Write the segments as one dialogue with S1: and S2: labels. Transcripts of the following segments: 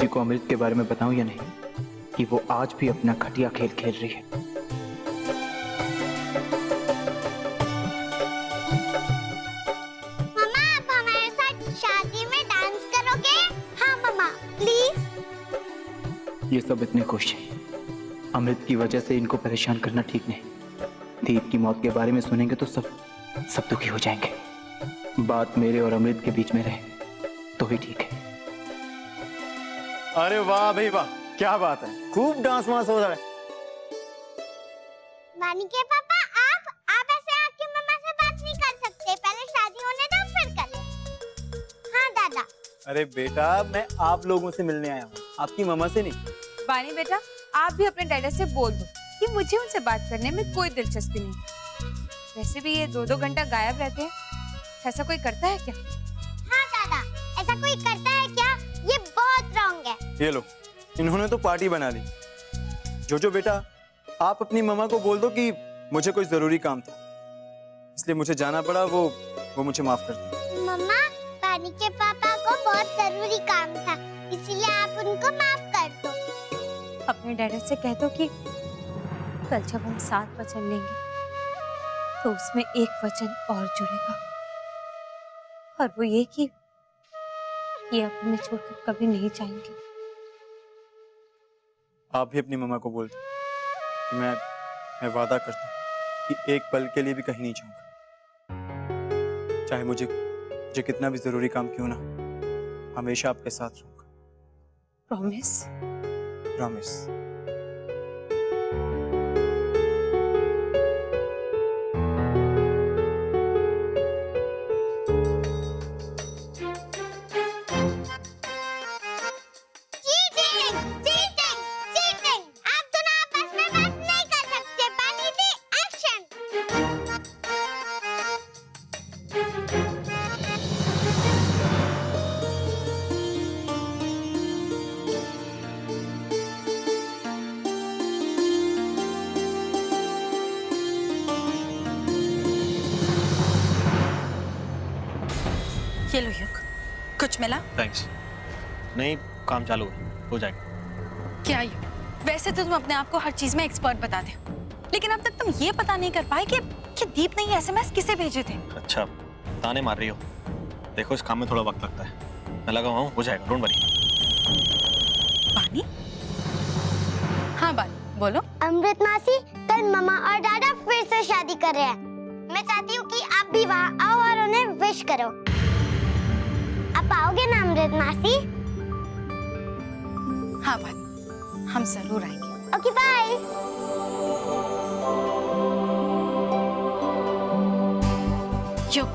S1: जी को अमृत के बारे में बताऊं या नहीं कि वो आज भी अपना घटिया खेल खेल रही है।
S2: मम्मा, आप हमारे साथ शादी में डांस करोगे? हाँ मम्मा, प्लीज।
S1: ये सब इतने खुश हैं। अमृत की वजह से इनको परेशान करना ठीक नहीं। दीप की मौत के बारे में सुनेंगे तो सब दुखी हो जाएंगे। बात मेरे और अमृत के बीच में रहे तो ही ठीक है।
S3: अरे वाह भाई वाह, क्या बात है, खूब डांस वांस हो रहा है।
S2: बानी के पापा, आप ऐसे आपकी मम्मा से बात नहीं कर सकते। पहले शादी होने दो फिर कर ले। हाँ दादा।
S3: अरे बेटा, मैं आप लोगों से मिलने आया हूँ, आपकी मम्मा से नहीं।
S4: बानी बेटा, आप भी अपने डैडी से बोल दो कि मुझे उनसे बात करने में कोई दिलचस्पी नहीं। वैसे भी ये 2-2 घंटा गायब रहते हैं, ऐसा कोई करता है क्या?
S2: हाँ दादा, ऐसा कोई करता है क्या? ये बहुत रॉन्ग है।
S3: ये लो, इन्होंने तो पार्टी बना ली। जो बेटा, आप अपनी मम्मा को बोल दो कि मुझे कोई जरूरी काम था, इसलिए मुझे जाना पड़ा। वो मुझे माफ कर दो।
S2: मम्मा, बानी के पापा को बहुत जरूरी काम था, इसीलिए आप उनको माफ कर दो।
S4: अपने डैडी से कह दो कि कल जब हम 7 वचन लेंगे तो उसमें एक वचन और जुड़ेगा, और वो ये कि ये अब हमें छोड़कर कभी नहीं जाएंगे।
S3: आप भी अपनी मम्मा को बोल दो कि मैं वादा करता हूँ कि एक पल के लिए भी कहीं नहीं जाऊंगा, चाहे मुझे कितना भी जरूरी काम क्यों ना, हमेशा आपके साथ रहूंगा।
S4: प्रॉमिस?
S3: प्रॉमिस।
S5: ये लो युग, कुछ मिला?
S6: थैंक्स। नहीं, काम चालू है, हो जाएगा।
S5: क्या युग, वैसे तो तुम अपने आप को हर चीज में एक्सपर्ट बताते हो, लेकिन अब तक तुम ये पता नहीं कर पाए कि दीप ने ये एसएमएस किसे भेजे थे।
S6: अच्छा, ताने मार रही हो। देखो, इस काम में थोड़ा वक्त लगता है, मैं लगा हुआ हूँ, हो जाएगा, डोंट वरी।
S5: बानी? हाँ बानी, बोलो।
S2: अमृत मासी, कल मम्मा और दादा फिर से शादी कर रहे हैं। मैं चाहती हूँ कि आप भी वहाँ आओ और उन्हें विश करो। आप आओगे ना अमृत मासी?
S5: हाँ बानी, हम जरूर आएंगे।
S2: Okay bye.
S5: युग,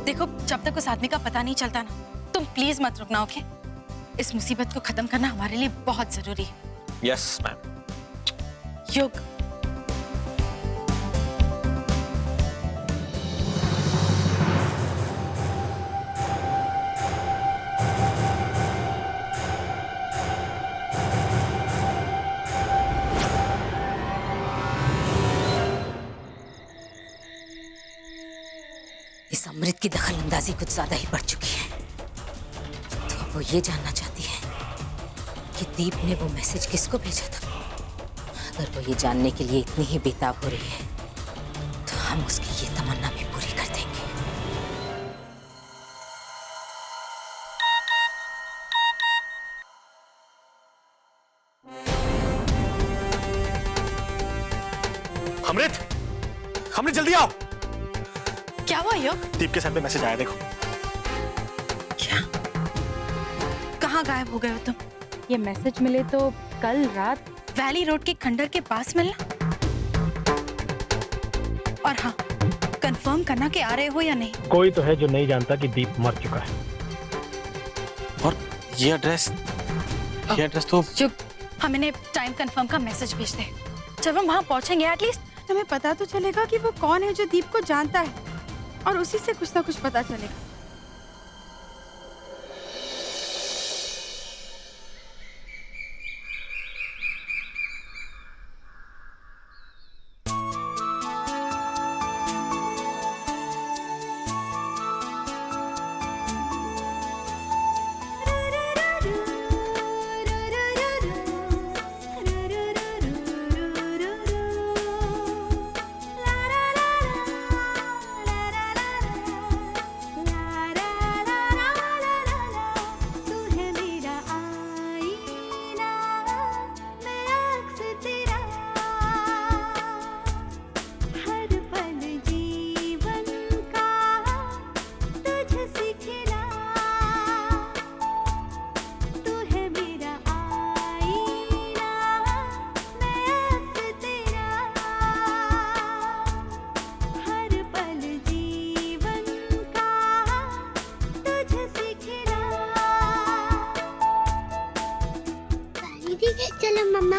S5: देखो, जब तक उस आदमी का पता नहीं चलता ना, तुम प्लीज मत रुकना, ओके? इस मुसीबत को खत्म करना हमारे लिए बहुत जरूरी है।
S6: Yes ma'am.
S5: युग,
S7: इस अमृत की दखलंदाजी कुछ ज्यादा ही बढ़ चुकी है। तो अब वो ये जानना चाहती है कि दीप ने वो मैसेज किसको भेजा था। अगर वो ये जानने के लिए इतनी ही बेताब हो रही है तो हम उसकी ये तमन्ना भी पूरी कर देंगे।
S6: अमृत, अमृत जल्दी आओ।
S5: क्या हुआ युग?
S6: दीप के सर पे मैसेज आया, देखो।
S5: क्या? कहाँ गायब हो गए हो तुम?
S4: ये मैसेज मिले तो कल रात
S5: वैली रोड के खंडर के पास मिलना। और हाँ, कंफर्म करना कि आ रहे हो या नहीं।
S8: कोई तो है जो नहीं जानता कि दीप मर चुका है।
S6: और ये एड्रेस तो
S5: युग, हम इन्हें टाइम कंफर्म का मैसेज भेज दे। जब हम वहाँ पहुँचेंगे एटलीस्ट
S4: हमें पता तो चलेगा कि वो कौन है जो दीप को जानता है, और उसी से कुछ ना कुछ पता चलेगा।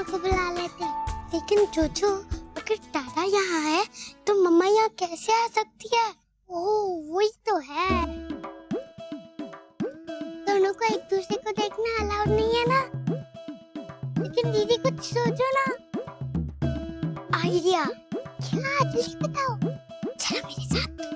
S2: मम्मा को बुला लेते हैं। लेकिन जोजो, अगर दादा यहाँ है तो मम्मा यहाँ कैसे आ सकती है? ओह, वही तो है। दोनों को एक दूसरे को देखना अलाउड नहीं है ना। लेकिन दीदी कुछ सोचो ना। आइडिया क्या? जल्दी बताओ। चलो मेरे साथ।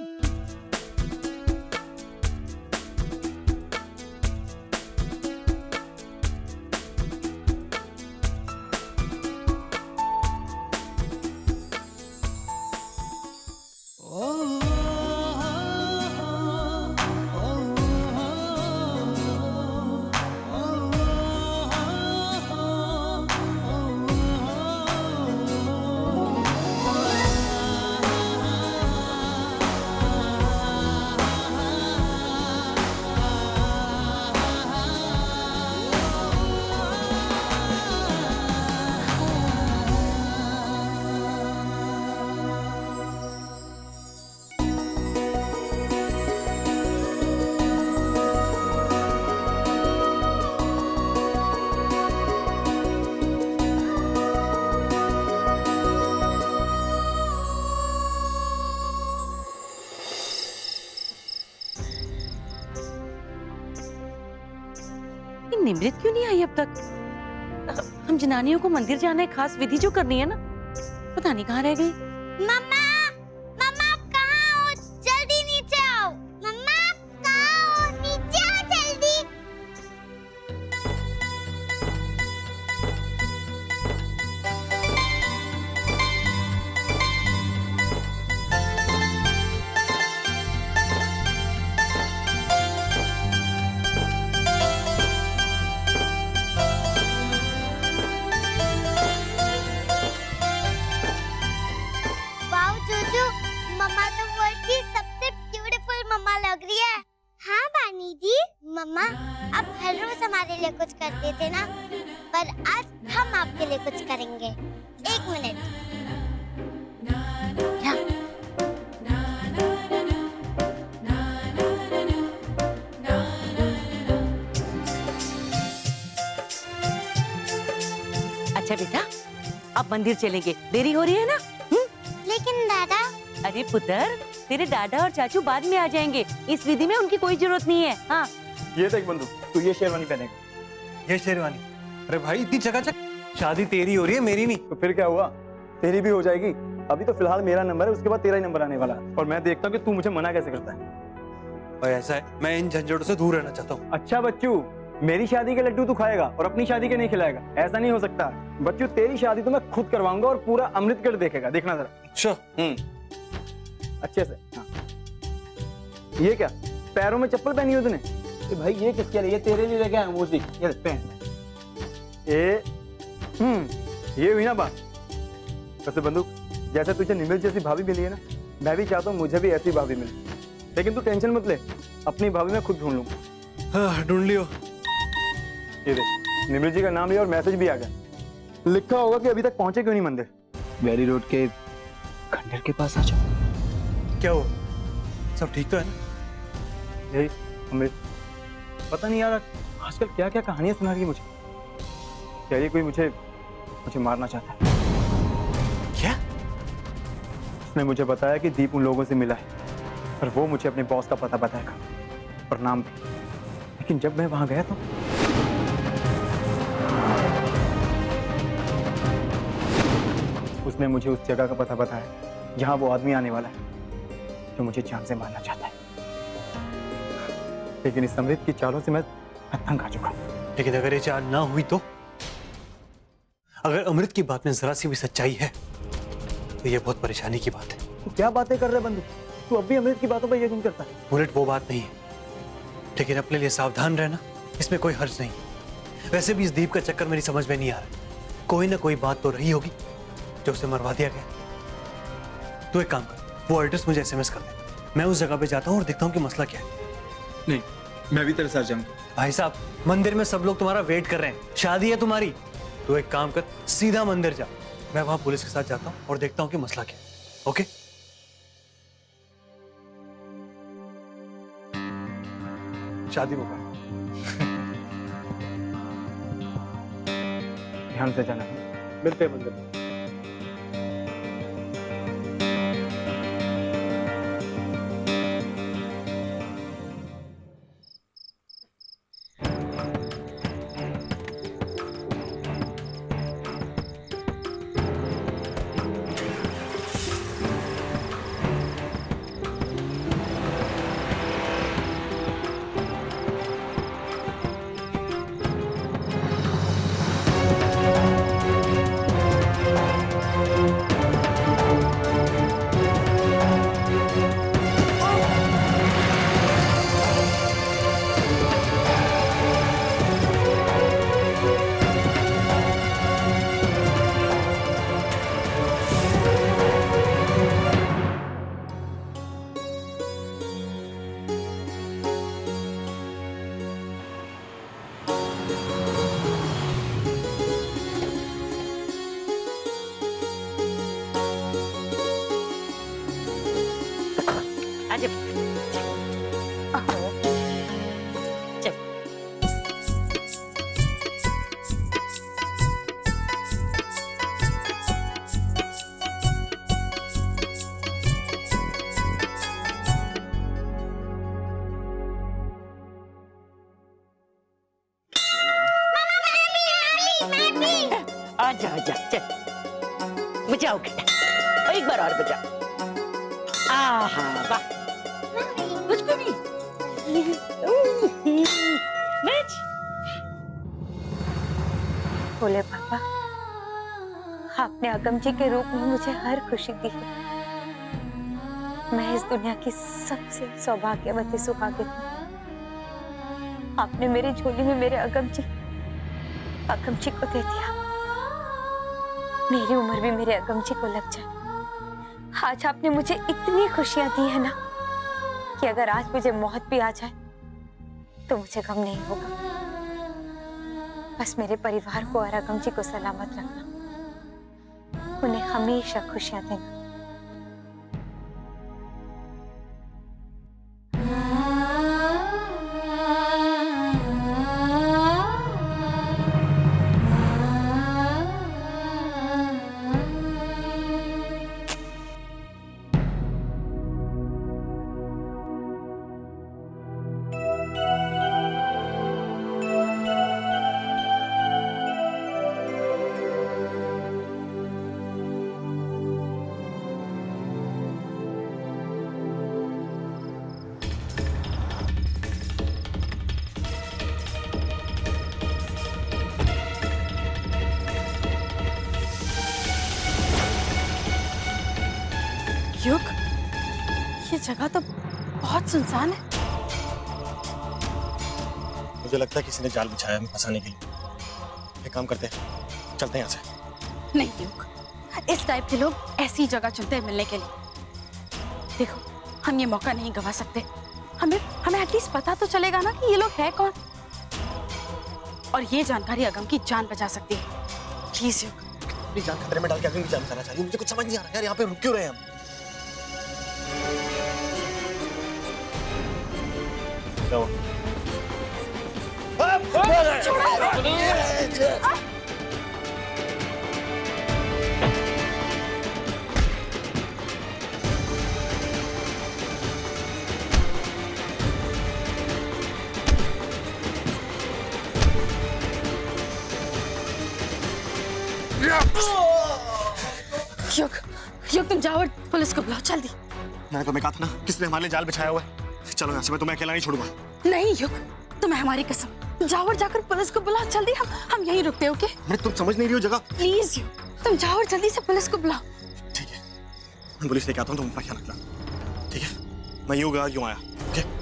S9: निमृत क्यों नहीं आई अब तक? हम जनानियों को मंदिर जाना है, खास विधि जो करनी है ना, पता नहीं कहाँ रह गई।
S2: मम्मा, मम्मा आप कहाँ हो? जल्दी नीचे आओ। मम्मा आप कहाँ हो? नीचे आओ जल्दी। वाओ जोजो, मम्मा तो वर्ल्ड की सबसे ब्यूटीफुल मम्मा लग रही है। हाँ बानी जी, मम्मा आप हर रोज हमारे लिए कुछ करते थे ना, पर आज हम आपके लिए कुछ करेंगे। एक मिनट।
S9: क्या? अच्छा बेटा, अब मंदिर चलेंगे, देरी हो रही है ना?
S2: लेकिन दादा।
S9: अरे पुत्र, तेरे दादा और चाचू बाद में आ जाएंगे, इस विधि में उनकी कोई जरूरत नहीं है। हाँ
S3: ये देख बंधु, तू ये शेरवानी पहनेगा।
S6: ये शेरवानी? अरे भाई इतनी चकाचक, शादी तेरी हो रही है, मेरी नहीं।
S3: तो फिर क्या हुआ, तेरी भी हो जाएगी। अभी तो फिलहाल मेरा नंबर है, उसके बाद तेरा ही नंबर आने वाला है। और मैं देखता हूँ कि तू मुझे मना कैसे करता है।
S6: और ऐसा है, मैं इन झंझटों से दूर रहना चाहता हूँ।
S3: अच्छा बच्चू, मेरी शादी के लड्डू तू खाएगा और अपनी शादी के नहीं खिलाएगा, ऐसा नहीं हो सकता। बच्चू तेरी शादी तो मैं खुद करवाऊंगा और पूरा अमृतगढ़ देखेगा, देखना जरा।
S6: अच्छा।
S3: अच्छे से। हाँ। ये क्या, पैरों में चप्पल पहनी हो तूने? भाई ये किसके लिए? ये तेरे लिए लेके आया हूँ मूर्ति, ये पहन। ये हुई ना बात। वैसे बंधु, जैसे तुझे निमिल जैसी भाभी मिली है ना, मैं भी चाहता हूँ मुझे भी ऐसी भाभी मिले। लेकिन तू टेंशन मत ले, अपनी भाभी मैं खुद ढूंढ लूंगा।
S6: हाँ, ढूंढ लियो।
S3: ये देख, निमिल जी का नाम लिया और मैसेज भी आ गया। लिखा होगा कि अभी तक पहुंचे क्यों नहीं मंदिर।
S1: वैली रोड के खंडर के पास आ जाओ।
S6: क्या हुआ, सब ठीक तो है ना?
S3: यही अमृत, पता नहीं यार आजकल क्या क्या कहानियां सुना रही है मुझे। क्या ये कोई मुझे मारना चाहता है?
S6: क्या?
S3: उसने मुझे बताया कि दीप उन लोगों से मिला है और वो मुझे अपने बॉस का पता बताएगा और नाम भी। लेकिन जब मैं वहां गया तो उसने मुझे उस जगह का पता बताया जहां वो आदमी आने वाला है जो मुझे जान से मारना चाहता है। लेकिन इस अमृत की चालों से मैं तंग आ चुका हूं।
S6: लेकिन अगर ये चाल ना हुई तो? अगर अमृत की बात में जरा सी भी सच्चाई है तो ये बहुत परेशानी की बात है।
S3: तू क्या बातें कर रहे बंधु? तू अब भी अमृत की बातों पर यकीन करता है?
S6: बुलेट, वो बात नहीं है, लेकिन अपने लिए सावधान रहना, इसमें कोई हर्ज नहीं। वैसे भी इस दीप का चक्कर मेरी समझ में नहीं आ रहा। कोई ना कोई बात तो रही होगी जो उसे मरवा दिया गया। तू एक काम कर, वो एड्रेस मुझे SMS कर दे, मैं उस जगह पे जाता हूँ और देखता हूँ कि मसला क्या है।
S3: नहीं, मैं भी तेरे साथ जाऊंगा।
S6: भाई साहब, मंदिर में सब लोग तुम्हारा वेट कर रहे हैं, शादी है तुम्हारी। तो एक काम कर, सीधा मंदिर जा, मैं वहां पुलिस के साथ जाता हूँ और देखता हूँ कि मसला क्या है। ओके?
S3: शादी होगा। ध्यान से जाना है।
S8: मिलते हैं मंदिर में।
S9: आजा चल। आजा आजा चल, बजाओ बेटा, एक बार और बजाओ। आहा वाह, मुझको भी मैच।
S4: बोले पापा, आपने अगम जी के रूप में मुझे हर खुशी दी है। मैं इस दुनिया की सबसे सौभाग्यवती सुहागिन हूँ। आपने मेरी झोली में मेरे अगम जी को दे दिया। मेरी उम्र भी मेरे अगम जी को लग जाए। आज आपने मुझे इतनी खुशियां दी है ना कि अगर आज मुझे मौत भी आ जाए तो मुझे गम नहीं होगा। बस मेरे परिवार को और अगम जी को सलामत रखना, उन्हें हमेशा खुशियां देना।
S5: युग, ये जगह तो बहुत सुनसान है।
S3: मुझे लगता है किसी ने जाल बिछाया हमें फंसाने के लिए। एक काम करते हैं, चलते हैं यहाँ से।
S5: नहीं युग, इस टाइप के लोग ऐसी जगह चुनते हैं मिलने के लिए। देखो, हम ये मौका नहीं गवा सकते। हमें एटलीस्ट पता तो चलेगा ना कि ये लोग हैं कौन, और ये जानकारी अगम की जान बचा सकती है। प्लीज युग।
S3: अपनी जान खतरे में डाल के अगम की जान बचाना चाहिए। मुझे कुछ समझ नहीं आ रहा यार, यहाँ पे रुक क्यों रहे हैं हम?
S5: युग, युग तुम जाओ और पुलिस को बुलाओ जल्दी।
S3: मैंने तुम्हें कहा था ना, किसने हमारे लिए जाल बिछाया हुआ है। चलो यहाँ से, मैं तुम्हें अकेला नहीं छोड़ूंगा।
S5: नहीं युग, तुम्हें हमारी कसम, जाओ और जाकर पुलिस को बुलाओ जल्दी। हम यहीं रुकते हैं, ओके?
S3: मैं तुम समझ नहीं रही हो जगह।
S5: प्लीज युग, तुम जाओ और जल्दी से पुलिस को बुलाओ।
S3: ठीक है, मैं पुलिस लेके आता हूँ, तुम अपना ख्याल रखना। ठीक है, मैं यूं गया यूं आया। ओके?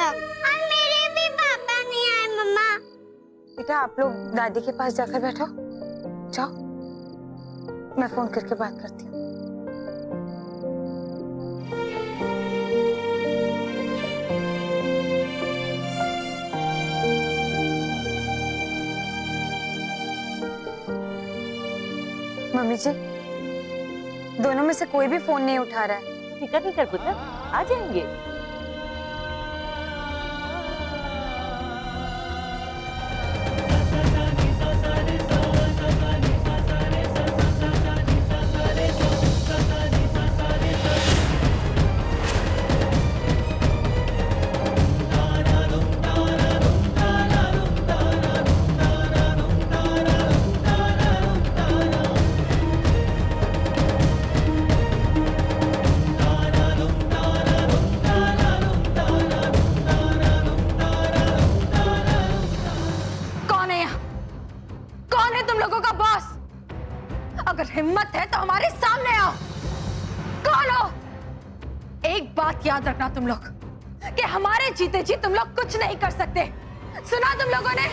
S2: और मेरे भी पापा नहीं आए मम्मा।
S4: बेटा आप लोग दादी के पास जाकर बैठो, जाओ, मैं फोन करके बात करती हूँ। मम्मी जी, दोनों में से कोई भी फोन नहीं उठा रहा है।
S9: फिक्र नहीं कर पुत्र, आ जाएंगे।
S5: अगर हिम्मत है तो हमारे सामने आओ। कौन हो? एक बात याद रखना तुम लोग कि हमारे जीते जी तुम लोग कुछ नहीं कर सकते। सुना तुम लोगों ने?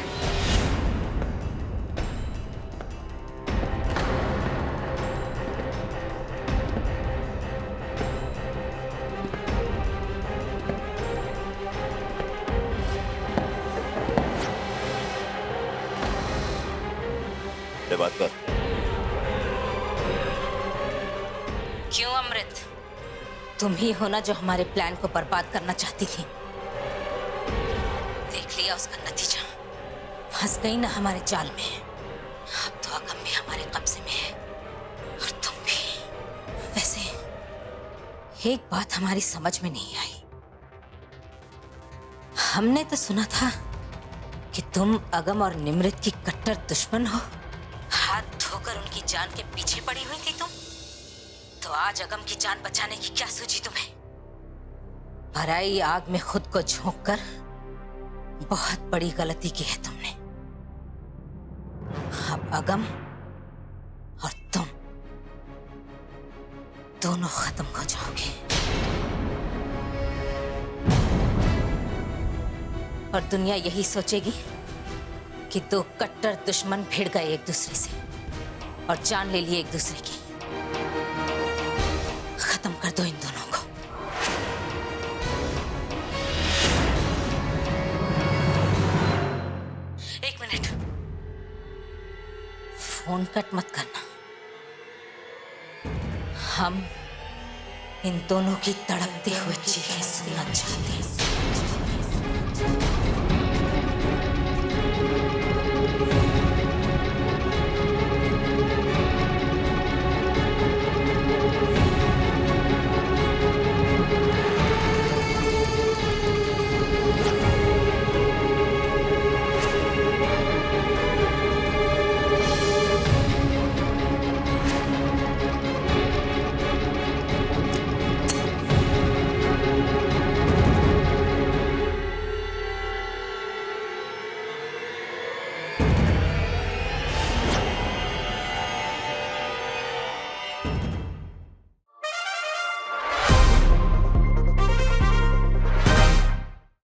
S10: बात कर।
S7: क्यों अमृत, तुम ही हो ना जो हमारे प्लान को बर्बाद करना चाहती थी। देख लिया उसका नतीजा, फंस गई ना हमारे जाल में। अब तो अगम भी हमारे कब्जे में है और तुम भी। वैसे एक बात हमारी समझ में नहीं आई। हमने तो सुना था कि तुम अगम और निमृत की कट्टर दुश्मन हो, हाथ धोकर उनकी जान के पीछे पड़ी हुई थी तुम। तो आज अगम की जान बचाने की क्या सूझी तुम्हें? भराई आग में खुद को झोंककर बहुत बड़ी गलती की है तुमने। अब अगम और तुम दोनों खत्म हो जाओगे और दुनिया यही सोचेगी कि दो कट्टर दुश्मन भिड़ गए एक दूसरे से और जान ले लिए एक दूसरे की। खत्म कर दो इन दोनों को। एक मिनट, फोन कट मत करना। हम इन दोनों की तड़पते हुए चीखें सुनना चाहते हैं।